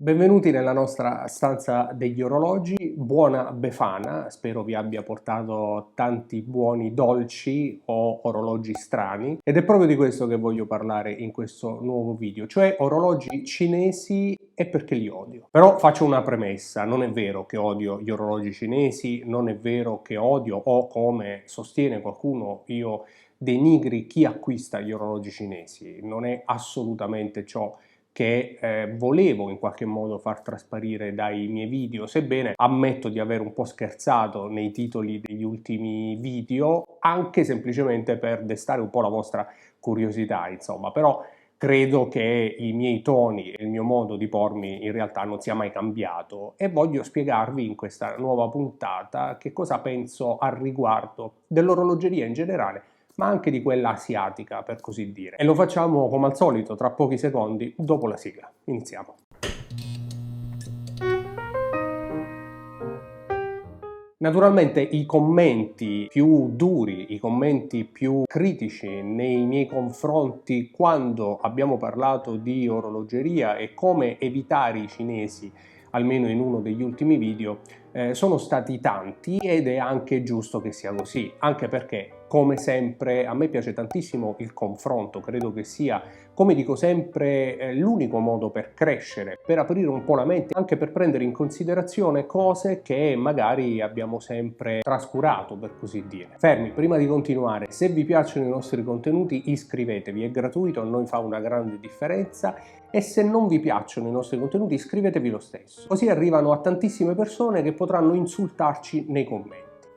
Benvenuti nella nostra stanza degli orologi, buona Befana, spero vi abbia portato tanti buoni dolci o orologi strani ed è proprio di questo che voglio parlare in questo nuovo video, cioè orologi cinesi e perché li odio. Però faccio una premessa, non è vero che odio gli orologi cinesi, non è vero che odio o come sostiene qualcuno io denigri chi acquista gli orologi cinesi, non è assolutamente ciò che volevo in qualche modo far trasparire dai miei video, sebbene ammetto di aver un po' scherzato nei titoli degli ultimi video, anche semplicemente per destare un po' la vostra curiosità, insomma, però credo che i miei toni e il mio modo di pormi in realtà non sia mai cambiato e voglio spiegarvi in questa nuova puntata che cosa penso al riguardo dell'orologeria in generale, ma anche di quella asiatica, per così dire. E lo facciamo come al solito, tra pochi secondi, dopo la sigla. Iniziamo. Naturalmente i commenti più duri, i commenti più critici nei miei confronti quando abbiamo parlato di orologeria e come evitare i cinesi, almeno in uno degli ultimi video, sono stati tanti ed è anche giusto che sia così, anche perché come sempre a me piace tantissimo il confronto, credo che sia, come dico sempre, l'unico modo per crescere, per aprire un po' la mente, anche per prendere in considerazione cose che magari abbiamo sempre trascurato, per così dire. Fermi, prima di continuare, se vi piacciono i nostri contenuti iscrivetevi, è gratuito, a noi fa una grande differenza e se non vi piacciono i nostri contenuti iscrivetevi lo stesso, così arrivano a tantissime persone che potranno insultarci nei commenti.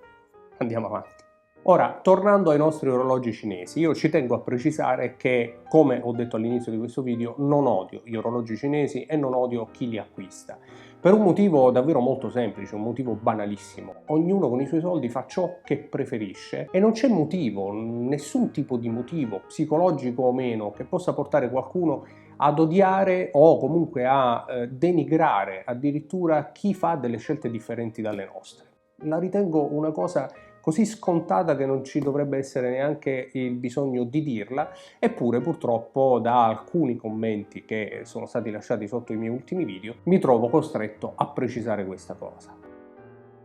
Andiamo avanti. Ora, tornando ai nostri orologi cinesi, io ci tengo a precisare che, come ho detto all'inizio di questo video, non odio gli orologi cinesi e non odio chi li acquista. Per un motivo davvero molto semplice, un motivo banalissimo. Ognuno con i suoi soldi fa ciò che preferisce e non c'è motivo, nessun tipo di motivo, psicologico o meno, che possa portare qualcuno ad odiare o comunque a denigrare addirittura chi fa delle scelte differenti dalle nostre. La ritengo una cosa così scontata che non ci dovrebbe essere neanche il bisogno di dirla, eppure purtroppo da alcuni commenti che sono stati lasciati sotto i miei ultimi video mi trovo costretto a precisare questa cosa.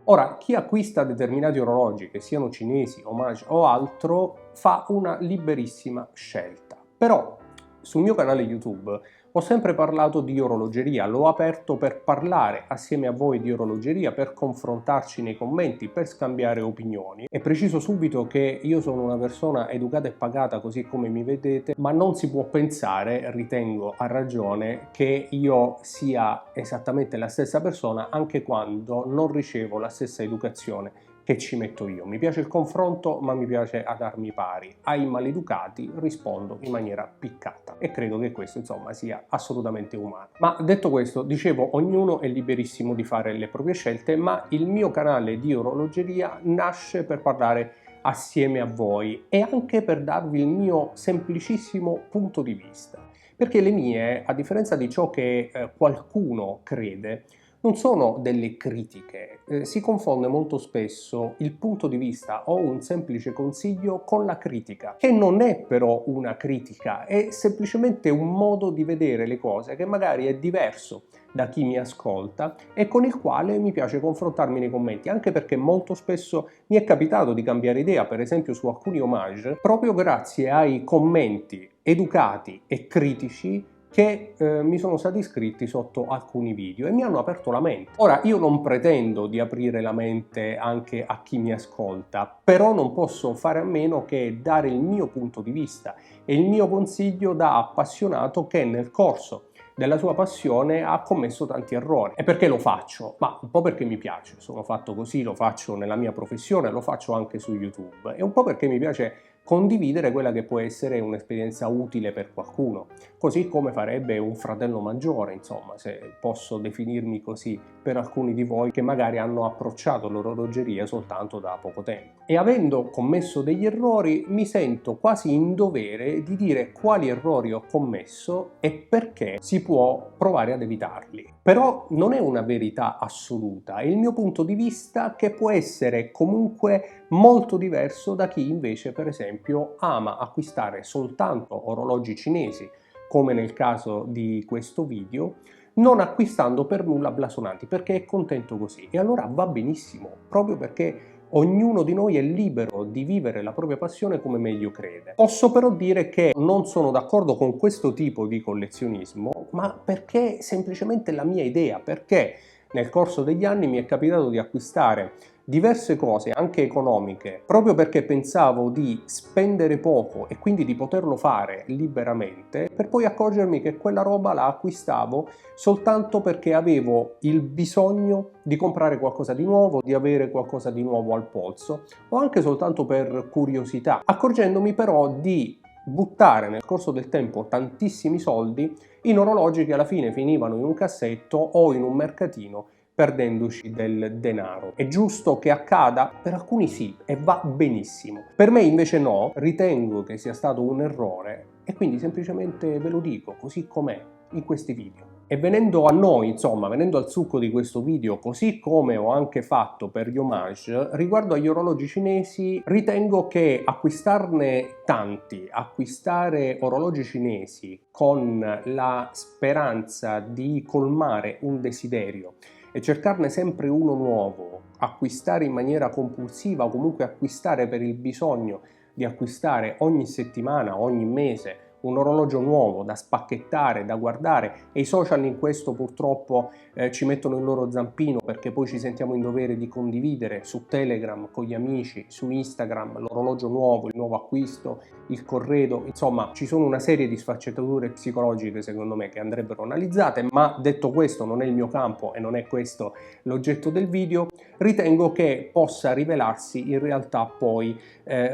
Ora, chi acquista determinati orologi, che siano cinesi, Homage o altro, fa una liberissima scelta. Però sul mio canale YouTube ho sempre parlato di orologeria, l'ho aperto per parlare assieme a voi di orologeria, per confrontarci nei commenti, per scambiare opinioni. E preciso subito che io sono una persona educata e pagata così come mi vedete, ma non si può pensare, ritengo a ragione, che io sia esattamente la stessa persona anche quando non ricevo la stessa educazione che ci metto io. Mi piace il confronto, ma mi piace ad armi pari. Ai maleducati rispondo in maniera piccata e credo che questo insomma sia assolutamente umano. Ma detto questo, dicevo, ognuno è liberissimo di fare le proprie scelte, ma il mio canale di orologeria nasce per parlare assieme a voi e anche per darvi il mio semplicissimo punto di vista. Perché le mie, a differenza di ciò che qualcuno crede, non sono delle critiche, si confonde molto spesso il punto di vista o un semplice consiglio con la critica, che non è però una critica, è semplicemente un modo di vedere le cose che magari è diverso da chi mi ascolta e con il quale mi piace confrontarmi nei commenti, anche perché molto spesso mi è capitato di cambiare idea, per esempio su alcuni Homage, proprio grazie ai commenti educati e critici che mi sono stati iscritti sotto alcuni video e mi hanno aperto la mente. Ora, io non pretendo di aprire la mente anche a chi mi ascolta, però non posso fare a meno che dare il mio punto di vista e il mio consiglio da appassionato che nel corso della sua passione ha commesso tanti errori. E perché lo faccio? Ma un po' perché mi piace, sono fatto così, lo faccio nella mia professione, lo faccio anche su YouTube, e un po' perché mi piace condividere quella che può essere un'esperienza utile per qualcuno, così come farebbe un fratello maggiore, insomma, se posso definirmi così, per alcuni di voi che magari hanno approcciato l'orologeria soltanto da poco tempo. E avendo commesso degli errori mi sento quasi in dovere di dire quali errori ho commesso e perché si può provare ad evitarli. Però non è una verità assoluta, è il mio punto di vista che può essere comunque molto diverso da chi invece, per esempio, ama acquistare soltanto orologi cinesi, come nel caso di questo video, non acquistando per nulla blasonanti, perché è contento così. E allora va benissimo, proprio perché ognuno di noi è libero di vivere la propria passione come meglio crede. Posso però dire che non sono d'accordo con questo tipo di collezionismo, ma perché è semplicemente la mia idea, perché nel corso degli anni mi è capitato di acquistare diverse cose, anche economiche, proprio perché pensavo di spendere poco e quindi di poterlo fare liberamente, per poi accorgermi che quella roba la acquistavo soltanto perché avevo il bisogno di comprare qualcosa di nuovo, di avere qualcosa di nuovo al polso, o anche soltanto per curiosità, accorgendomi però di buttare nel corso del tempo tantissimi soldi in orologi che alla fine finivano in un cassetto o in un mercatino, perdendoci del denaro. È giusto che accada? Per alcuni sì, e va benissimo. Per me invece no, ritengo che sia stato un errore e quindi semplicemente ve lo dico così com'è in questi video. E venendo a noi, insomma, venendo al succo di questo video, così come ho anche fatto per gli homage, riguardo agli orologi cinesi, ritengo che acquistarne tanti, acquistare orologi cinesi con la speranza di colmare un desiderio e cercarne sempre uno nuovo, acquistare in maniera compulsiva o comunque acquistare per il bisogno di acquistare ogni settimana, ogni mese un orologio nuovo da spacchettare, da guardare, e i social in questo purtroppo ci mettono il loro zampino, perché poi ci sentiamo in dovere di condividere su Telegram con gli amici, su Instagram, l'orologio nuovo, il nuovo acquisto, il corredo. Insomma, ci sono una serie di sfaccettature psicologiche secondo me che andrebbero analizzate, ma detto questo non è il mio campo e non è questo l'oggetto del video. Ritengo che possa rivelarsi in realtà poi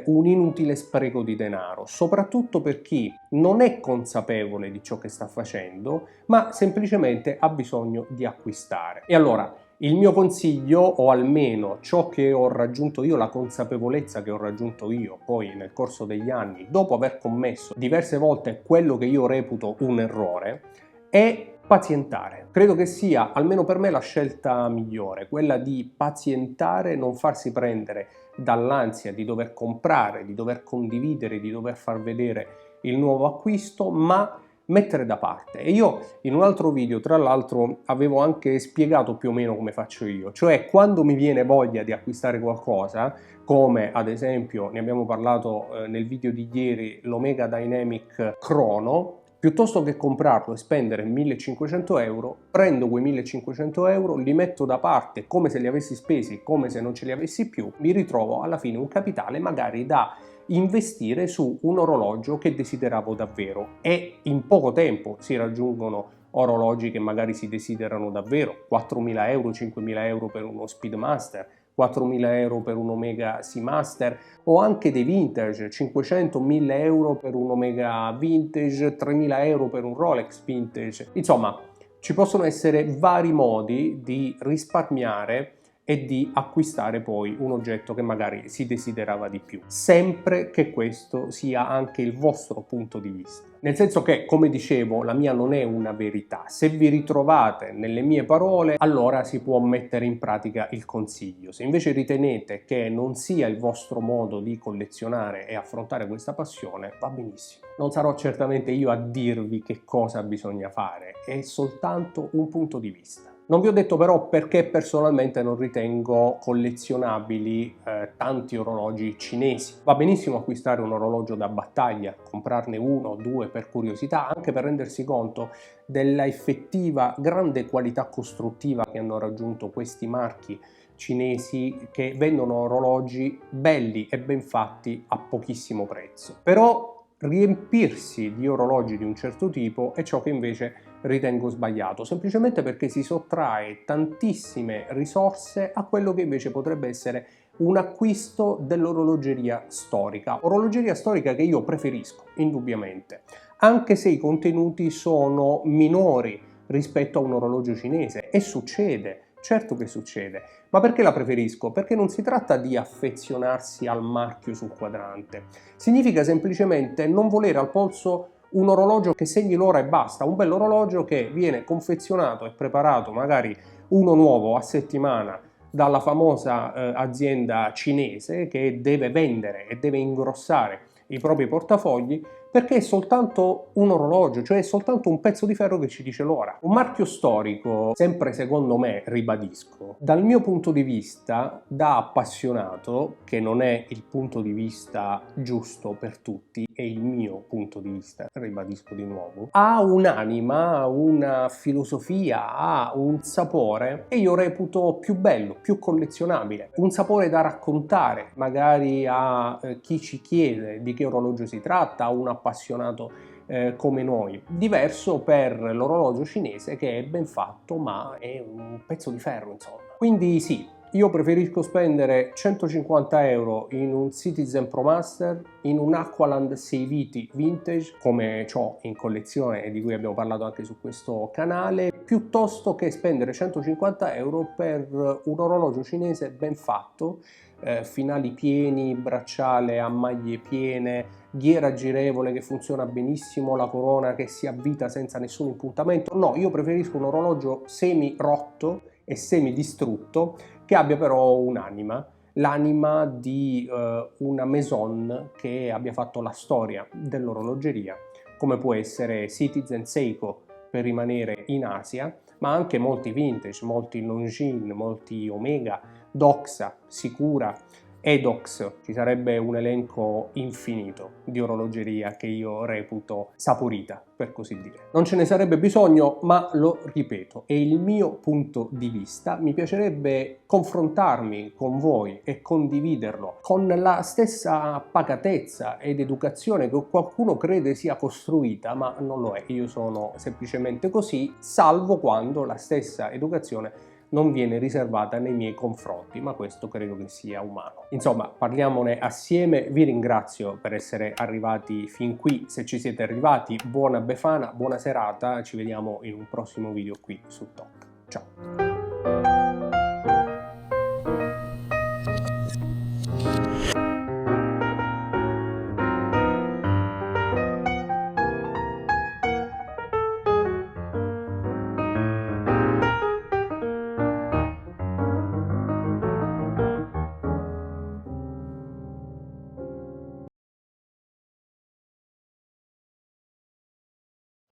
un inutile spreco di denaro, soprattutto per chi non è consapevole di ciò che sta facendo, ma semplicemente ha bisogno di acquistare. E allora, il mio consiglio, o almeno ciò che ho raggiunto io, la consapevolezza che ho raggiunto io poi nel corso degli anni, dopo aver commesso diverse volte quello che io reputo un errore, è pazientare. Credo che sia, almeno per me, la scelta migliore, quella di pazientare, non farsi prendere dall'ansia di dover comprare, di dover condividere, di dover far vedere il nuovo acquisto, ma mettere da parte. E io in un altro video, tra l'altro, avevo anche spiegato più o meno come faccio io, cioè quando mi viene voglia di acquistare qualcosa, come ad esempio ne abbiamo parlato nel video di ieri, l'Omega Dynamic Chrono, piuttosto che comprarlo e spendere 1500 euro, prendo quei 1500 euro, li metto da parte come se li avessi spesi, come se non ce li avessi più, mi ritrovo alla fine un capitale magari da investire su un orologio che desideravo davvero, e in poco tempo si raggiungono orologi che magari si desiderano davvero, 4.000 euro, 5.000 euro per uno Speedmaster, 4.000 euro per un Omega Seamaster, o anche dei vintage, 500-1.000 euro per un Omega Vintage, 3.000 euro per un Rolex Vintage. Insomma, ci possono essere vari modi di risparmiare e di acquistare poi un oggetto che magari si desiderava di più, sempre che questo sia anche il vostro punto di vista. Nel senso che, come dicevo, la mia non è una verità. Se vi ritrovate nelle mie parole, allora si può mettere in pratica il consiglio. Se invece ritenete che non sia il vostro modo di collezionare e affrontare questa passione, va benissimo. Non sarò certamente io a dirvi che cosa bisogna fare, è soltanto un punto di vista. Non vi ho detto però perché personalmente non ritengo collezionabili tanti orologi cinesi. Va benissimo acquistare un orologio da battaglia, comprarne uno o due per curiosità, anche per rendersi conto della effettiva grande qualità costruttiva che hanno raggiunto questi marchi cinesi che vendono orologi belli e ben fatti a pochissimo prezzo. Però riempirsi di orologi di un certo tipo è ciò che invece ritengo sbagliato, semplicemente perché si sottrae tantissime risorse a quello che invece potrebbe essere un acquisto dell'orologeria storica che io preferisco indubbiamente, anche se i contenuti sono minori rispetto a un orologio cinese, e succede. Certo che succede, ma perché la preferisco? Perché non si tratta di affezionarsi al marchio sul quadrante, significa semplicemente non volere al polso un orologio che segni l'ora e basta, un bell'orologio che viene confezionato e preparato, magari uno nuovo a settimana, dalla famosa azienda cinese che deve vendere e deve ingrossare i propri portafogli, perché è soltanto un orologio, cioè è soltanto un pezzo di ferro che ci dice l'ora. Un marchio storico, sempre secondo me, ribadisco, dal mio punto di vista, da appassionato, che non è il punto di vista giusto per tutti, è il mio punto di vista, ribadisco di nuovo, ha un'anima, ha una filosofia, ha un sapore che io reputo più bello, più collezionabile, un sapore da raccontare magari a chi ci chiede di che orologio si tratta, a un appassionato come noi. Diverso per l'orologio cinese, che è ben fatto ma è un pezzo di ferro, insomma. Quindi sì, io preferisco spendere 150 euro in un Citizen ProMaster, in un Aqualand 6 viti vintage, come ho in collezione e di cui abbiamo parlato anche su questo canale, piuttosto che spendere 150 euro per un orologio cinese ben fatto, finali pieni, bracciale a maglie piene, ghiera girevole che funziona benissimo, la corona che si avvita senza nessun impuntamento. No, io preferisco un orologio semi rotto e semi distrutto, che abbia però un'anima, l'anima di una maison che abbia fatto la storia dell'orologeria, come può essere Citizen, Seiko per rimanere in Asia, ma anche molti vintage, molti Longines, molti Omega, Doxa, Sicura, Edox. Ci sarebbe un elenco infinito di orologeria che io reputo saporita, per così dire. Non ce ne sarebbe bisogno, ma lo ripeto, è il mio punto di vista. Mi piacerebbe confrontarmi con voi e condividerlo con la stessa pacatezza ed educazione che qualcuno crede sia costruita, ma non lo è. Io sono semplicemente così, salvo quando la stessa educazione non viene riservata nei miei confronti, ma questo credo che sia umano. Insomma, parliamone assieme. Vi ringrazio per essere arrivati fin qui. Se ci siete arrivati, buona Befana, buona serata, ci vediamo in un prossimo video qui su TOC. Ciao!